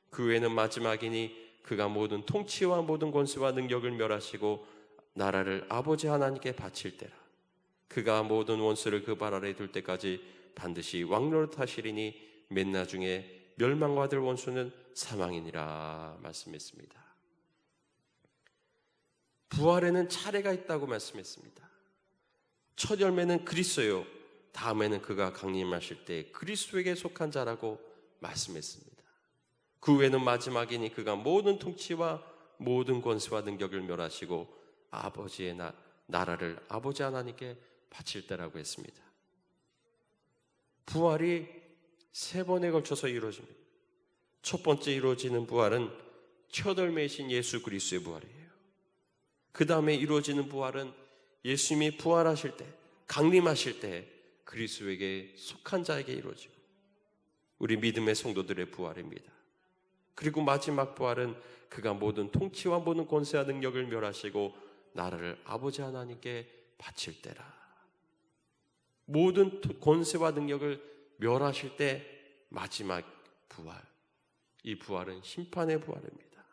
그 후에는 마지막이니 그가 모든 통치와 모든 권세와 능력을 멸하시고 나라를 아버지 하나님께 바칠 때라. 그가 모든 원수를 그 발 아래 둘 때까지 반드시 왕노릇 하시리니 맨 나중에 멸망받을 원수는 사망이니라 말씀했습니다. 부활에는 차례가 있다고 말씀했습니다. 첫 열매는 그리스도요 다음에는 그가 강림하실 때 그리스도에게 속한 자라고 말씀했습니다. 그 후에는 마지막이니 그가 모든 통치와 모든 권세와 능력을 멸하시고 아버지의 나라를 아버지 하나님께 바칠 때라고 했습니다. 부활이 세 번에 걸쳐서 이루어집니다. 첫 번째 이루어지는 부활은 첫 열매이신 예수 그리스도의 부활이에요. 그 다음에 이루어지는 부활은 예수님이 부활하실 때 강림하실 때 그리스도에게 속한 자에게 이루어지고 우리 믿음의 성도들의 부활입니다. 그리고 마지막 부활은 그가 모든 통치와 모든 권세와 능력을 멸하시고 나라를 아버지 하나님께 바칠 때라. 모든 권세와 능력을 멸하실 때 마지막 부활, 이 부활은 심판의 부활입니다.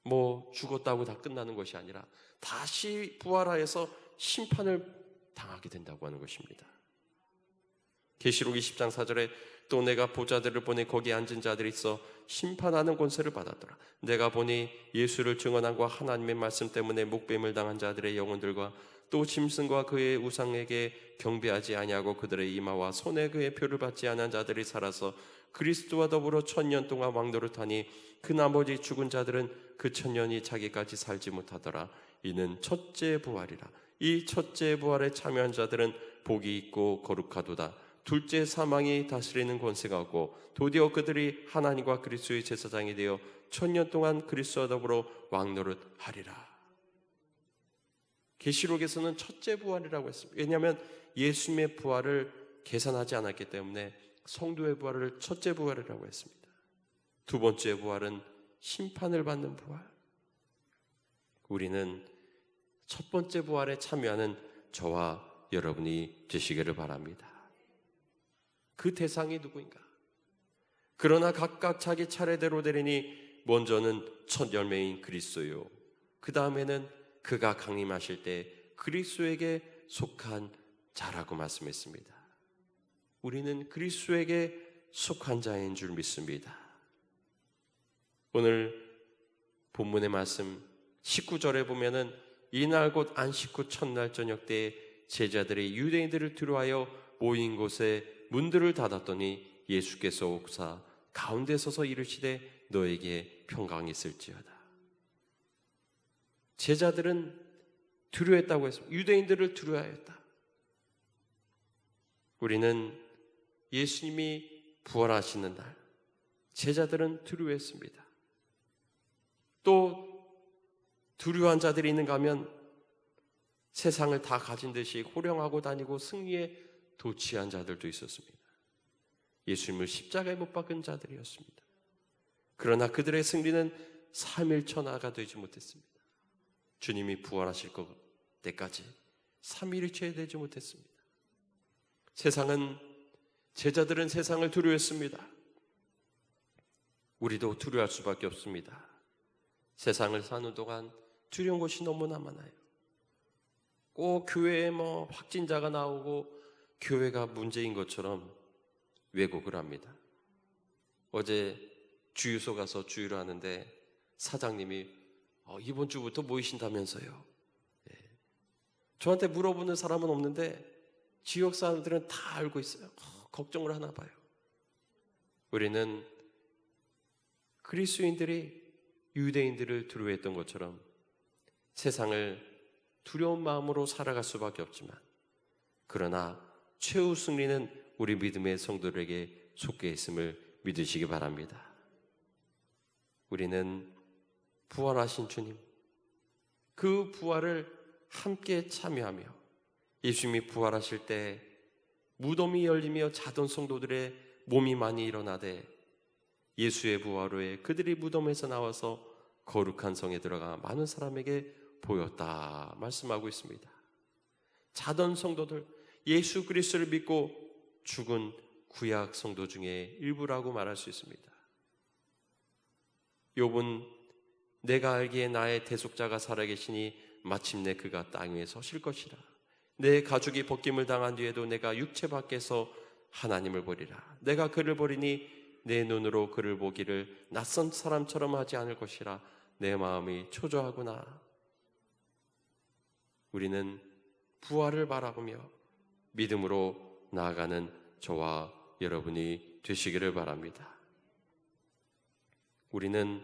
뭐 죽었다고 다 끝나는 것이 아니라 다시 부활하여서 심판을 당하게 된다고 하는 것입니다. 계시록 20장 4절에 또 내가 보좌들을 보니 거기에 앉은 자들이 있어 심판하는 권세를 받았더라. 내가 보니 예수를 증언함과 하나님의 말씀 때문에 목뱀을 당한 자들의 영혼들과 또 짐승과 그의 우상에게 경배하지 아니하고 그들의 이마와 손에 그의 표를 받지 않은 자들이 살아서 그리스도와 더불어 1000년 동안 왕노릇하니 그 나머지 죽은 자들은 그 1000년이 자기까지 살지 못하더라. 이는 첫째 부활이라. 이 첫째 부활에 참여한 자들은 복이 있고 거룩하도다. 둘째 사망이 다스리는 권세가 없고 도리어 그들이 하나님과 그리스도의 제사장이 되어 천년 동안 그리스도와 더불어 왕노릇하리라. 계시록에서는 첫째 부활이라고 했습니다. 왜냐하면 예수님의 부활을 계산하지 않았기 때문에 성도의 부활을 첫째 부활이라고 했습니다. 두 번째 부활은 심판을 받는 부활. 우리는 첫 번째 부활에 참여하는 저와 여러분이 되시기를 바랍니다. 그 대상이 누구인가? 그러나 각각 자기 차례대로 되리니 먼저는 첫 열매인 그리스도요, 그 다음에는 그가 강림하실 때 그리스도에게 속한 자라고 말씀했습니다. 우리는 그리스도에게 속한 자인 줄 믿습니다. 오늘 본문의 말씀 19절에 보면은 이날 곧 안식 후 첫날 저녁 때에 제자들이 유대인들을 두려워하여 모인 곳에 문들을 닫았더니 예수께서 오사 가운데 서서 이르시되 너에게 평강이 있을지어다. 제자들은 두려워했다고 했습니다. 유대인들을 두려워하였다. 우리는 예수님이 부활하시는 날 제자들은 두려워했습니다. 또 두려워한 자들이 있는가 하면 세상을 다 가진 듯이 호령하고 다니고 승리에 도취한 자들도 있었습니다. 예수님을 십자가에 못 박은 자들이었습니다. 그러나 그들의 승리는 3일 천하가 되지 못했습니다. 주님이 부활하실 때까지 3일이 채 되지 못했습니다. 제자들은 세상을 두려워했습니다. 우리도 두려워할 수밖에 없습니다. 세상을 사는 동안 두려운 것이 너무나 많아요. 꼭 교회에 확진자가 나오고 교회가 문제인 것처럼 왜곡을 합니다. 어제 주유소 가서 주유를 하는데 사장님이 이번 주부터 모이신다면서요. 저한테 물어보는 사람은 없는데 지역 사람들은 다 알고 있어요. 걱정을 하나 봐요. 우리는 그리스도인들이 유대인들을 두려워했던 것처럼 세상을 두려운 마음으로 살아갈 수밖에 없지만, 그러나 최후 승리는 우리 믿음의 성도들에게 속해 있음을 믿으시기 바랍니다. 우리는 부활하신 주님, 그 부활을 함께 참여하며 예수님이 부활하실 때 무덤이 열리며 자던 성도들의 몸이 많이 일어나되 예수의 부활 후에 그들이 무덤에서 나와서 거룩한 성에 들어가 많은 사람에게 보였다 말씀하고 있습니다. 자던 성도들, 예수 그리스도를 믿고 죽은 구약 성도 중에 일부라고 말할 수 있습니다. 욥은 내가 알기에 나의 대속자가 살아계시니 마침내 그가 땅 위에 서실 것이라. 내 가죽이 벗김을 당한 뒤에도 내가 육체 밖에서 하나님을 보리라. 내가 그를 보리니 내 눈으로 그를 보기를 낯선 사람처럼 하지 않을 것이라. 내 마음이 초조하구나. 우리는 부활을 바라보며 믿음으로 나아가는 저와 여러분이 되시기를 바랍니다. 우리는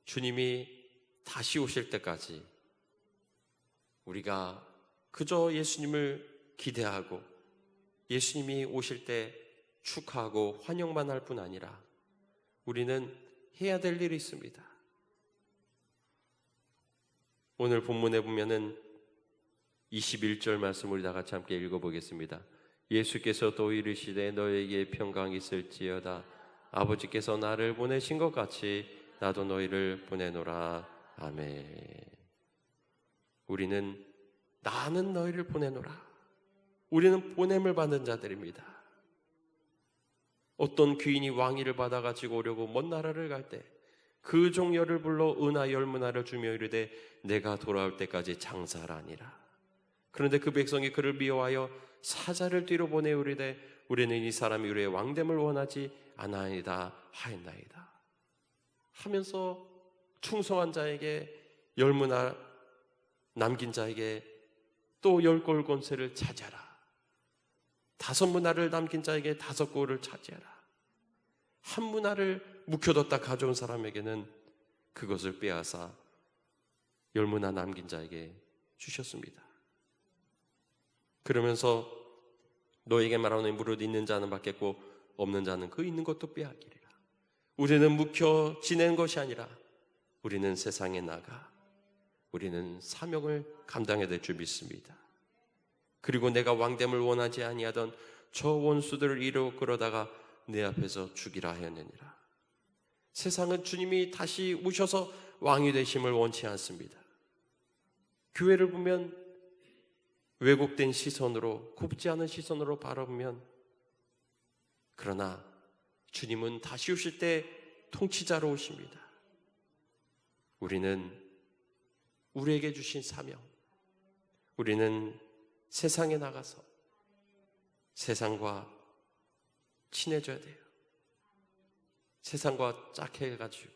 주님이 다시 오실 때까지 우리가 그저 예수님을 기대하고 예수님이 오실 때 축하하고 환영만 할 뿐 아니라 우리는 해야 될 일이 있습니다. 오늘 본문에 보면은 21절 말씀을 우리 다 같이 함께 읽어보겠습니다. 예수께서 또 이르시되 너에게 평강이 있을지어다. 아버지께서 나를 보내신 것 같이 나도 너희를 보내노라. 아멘. 우리는 나는 너희를 보내노라. 우리는 보냄을 받는 자들입니다. 어떤 귀인이 왕위를 받아가지고 오려고 먼 나라를 갈 때 그 종열을 불러 은하 열문화를 주며 이르되 내가 돌아올 때까지 장사하라니라. 그런데 그 백성이 그를 미워하여 사자를 뒤로 보내 이르되 우리는 이 사람이 우리의 왕됨을 원하지 아나이다 하였나이다 하면서 충성한 자에게 열문화 남긴 자에게 또 10골 권세를 차지하라. 5문화를 남긴 자에게 5골을 차지하라. 1문화를 묵혀뒀다 가져온 사람에게는 그것을 빼앗아 10문화 남긴 자에게 주셨습니다. 그러면서 너에게 말하노니 무릇 있는 자는 받겠고 없는 자는 그 있는 것도 빼앗기리라. 우리는 묵혀 지내는 것이 아니라 우리는 세상에 나가 우리는 사명을 감당해야 될 줄 믿습니다. 그리고 내가 왕됨을 원하지 아니하던 저 원수들을 이루어 끌어다가 내 앞에서 죽이라 하였느니라. 세상은 주님이 다시 오셔서 왕이 되심을 원치 않습니다. 교회를 보면 왜곡된 시선으로, 곱지 않은 시선으로 바라보면, 그러나 주님은 다시 오실 때 통치자로 오십니다. 우리는 우리에게 주신 사명, 우리는 세상에 나가서 세상과 친해져야 돼요. 세상과 짝해가지고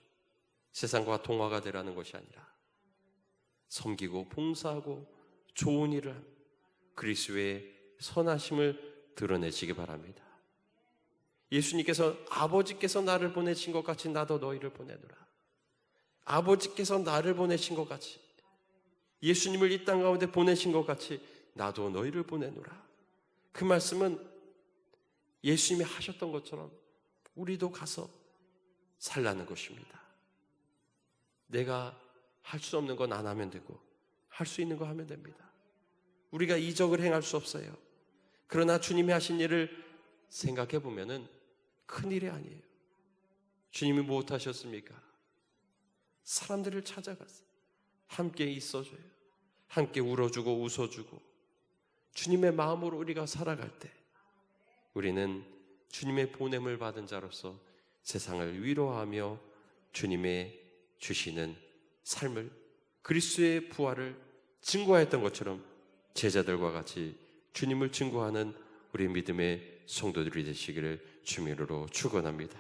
세상과 동화가 되라는 것이 아니라 섬기고 봉사하고 좋은 일을 하며 그리스도의 선하심을 드러내시기 바랍니다. 예수님께서 아버지께서 나를 보내신 것 같이 나도 너희를 보내노라. 아버지께서 나를 보내신 것 같이, 예수님을 이 땅 가운데 보내신 것 같이 나도 너희를 보내노라. 그 말씀은 예수님이 하셨던 것처럼 우리도 가서 살라는 것입니다. 내가 할 수 없는 건 안 하면 되고 할 수 있는 거 하면 됩니다. 우리가 이적을 행할 수 없어요. 그러나 주님이 하신 일을 생각해 보면은 큰 일이 아니에요. 주님이 무엇 하셨습니까? 사람들을 찾아가서 함께 있어줘요. 함께 울어주고 웃어주고, 주님의 마음으로 우리가 살아갈 때 우리는 주님의 보냄을 받은 자로서 세상을 위로하며 주님의 주시는 삶을, 그리스도의 부활을 증거했던 것처럼 제자들과 같이 주님을 증거하는 우리 믿음의 성도들이 되시기를 주님으로 축원합니다.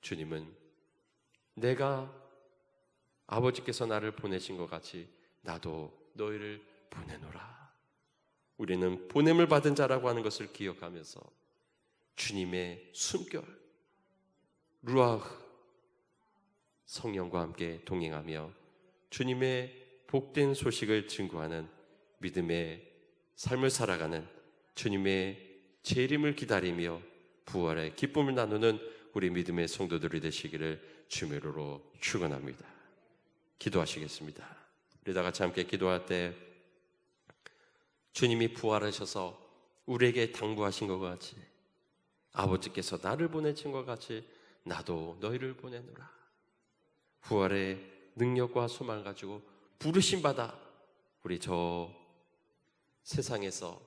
주님은 내가 아버지께서 나를 보내신 것 같이 나도 너희를 보내노라. 우리는 보냄을 받은 자라고 하는 것을 기억하면서 주님의 숨결 루아흐 성령과 함께 동행하며 주님의 복된 소식을 증거하는 믿음의 삶을 살아가는, 주님의 재림을 기다리며 부활의 기쁨을 나누는 우리 믿음의 성도들이 되시기를 주님으로 축원합니다. 기도하시겠습니다. 우리 다 같이 함께 기도할 때 주님이 부활하셔서 우리에게 당부하신 것 같이, 아버지께서 나를 보내신 것 같이 나도 너희를 보내노라. 부활의 능력과 소망을 가지고 부르심 받아 우리 저 세상에서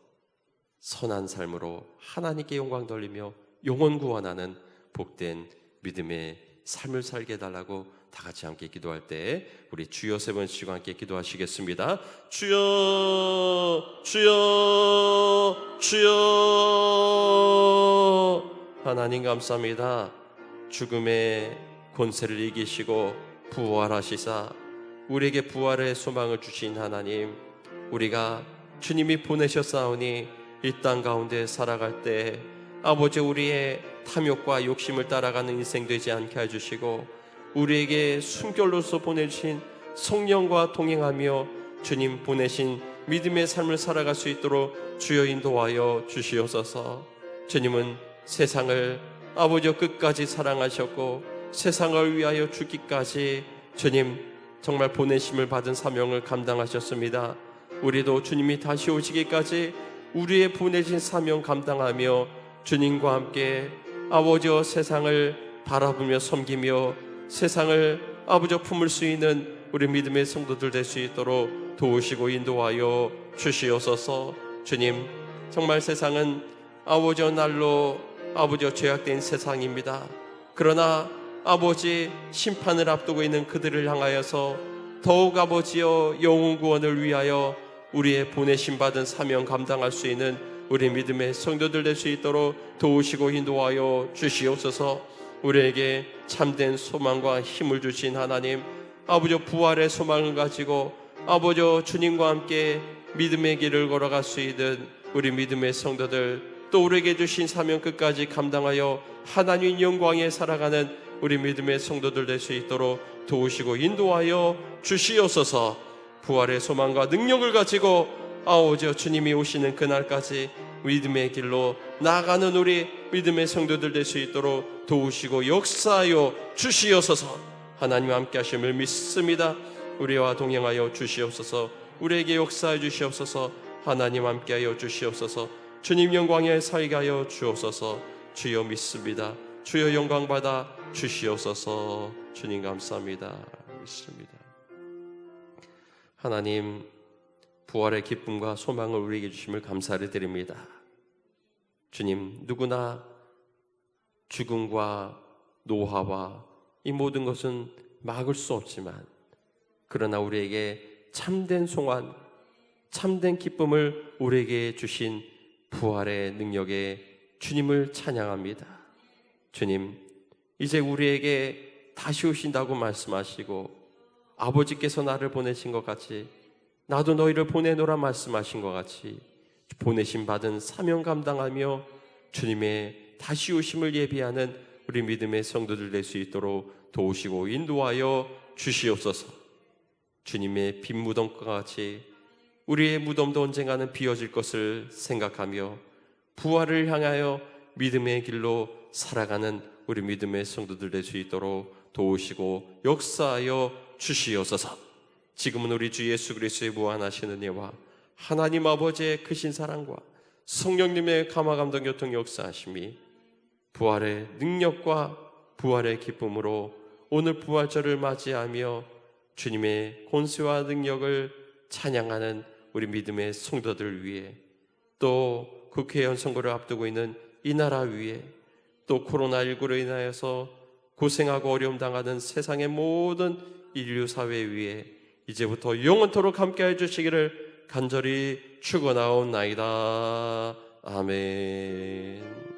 선한 삶으로 하나님께 영광 돌리며 영혼 구원하는 복된 믿음의 삶을 살게 해달라고 다 같이 함께 기도할 때 우리 주여 세 번 쉬고 함께 기도하시겠습니다. 주여 주여 주여. 하나님 감사합니다. 죽음의 권세를 이기시고 부활하시사 우리에게 부활의 소망을 주신 하나님, 우리가 주님이 보내셨사오니 이 땅 가운데 살아갈 때 아버지 우리의 탐욕과 욕심을 따라가는 인생 되지 않게 해주시고 우리에게 숨결로서 보내주신 성령과 동행하며 주님 보내신 믿음의 삶을 살아갈 수 있도록 주여 인도하여 주시옵소서. 주님은 세상을 아버지 끝까지 사랑하셨고 세상을 위하여 죽기까지 주님 정말 보내심을 받은 사명을 감당하셨습니다. 우리도 주님이 다시 오시기까지 우리의 보내신 사명 감당하며 주님과 함께 아버지와 세상을 바라보며 섬기며 세상을 아버지와 품을 수 있는 우리 믿음의 성도들 될 수 있도록 도우시고 인도하여 주시옵소서. 주님, 정말 세상은 아버지와 날로 아버지와 죄악된 세상입니다. 그러나 아버지 심판을 앞두고 있는 그들을 향하여서 더욱 아버지여 영혼 구원을 위하여 우리의 보내심 받은 사명 감당할 수 있는 우리 믿음의 성도들 될 수 있도록 도우시고 인도하여 주시옵소서. 우리에게 참된 소망과 힘을 주신 하나님, 아버지 부활의 소망을 가지고 아버지 주님과 함께 믿음의 길을 걸어갈 수 있는 우리 믿음의 성도들, 또 우리에게 주신 사명 끝까지 감당하여 하나님 영광에 살아가는 우리 믿음의 성도들 될 수 있도록 도우시고 인도하여 주시옵소서. 부활의 소망과 능력을 가지고 아버지 주님이 오시는 그날까지 믿음의 길로 나아가는 우리 믿음의 성도들 될 수 있도록 도우시고 역사하여 주시옵소서. 하나님 함께 하심을 믿습니다. 우리와 동행하여 주시옵소서. 우리에게 역사해 주시옵소서. 하나님 함께하여 주시옵소서. 주님 영광에 살게 하여 주옵소서. 주여 믿습니다. 주여 영광 받아 주시옵소서. 주님 감사합니다. 믿습니다. 하나님, 부활의 기쁨과 소망을 우리에게 주심을 감사를 드립니다. 주님, 누구나 죽음과 노화와 이 모든 것은 막을 수 없지만, 그러나 우리에게 참된 소원, 참된 기쁨을 우리에게 주신 부활의 능력에 주님을 찬양합니다. 주님, 이제 우리에게 다시 오신다고 말씀하시고 아버지께서 나를 보내신 것 같이 나도 너희를 보내노라 말씀하신 것 같이 보내심 받은 사명 감당하며 주님의 다시 오심을 예비하는 우리 믿음의 성도들 될 수 있도록 도우시고 인도하여 주시옵소서. 주님의 빈 무덤과 같이 우리의 무덤도 언젠가는 비어질 것을 생각하며 부활을 향하여 믿음의 길로 살아가는 우리 믿음의 성도들 될 수 있도록 도우시고 역사하여 주시옵소서. 지금은 우리 주 예수 그리스도의 무한하신 은혜와 하나님 아버지의 크신 사랑과 성령님의 감화 감동 교통 역사하심이 부활의 능력과 부활의 기쁨으로 오늘 부활절을 맞이하며 주님의 권세와 능력을 찬양하는 우리 믿음의 성도들 위해, 또 국회의원 선거를 앞두고 있는 이 나라 위에, 또 코로나19로 인하여서 고생하고 어려움 당하는 세상의 모든 인류 사회 위에 이제부터 영원토록 함께해 주시기를 간절히 축원하옵나이다. 아멘.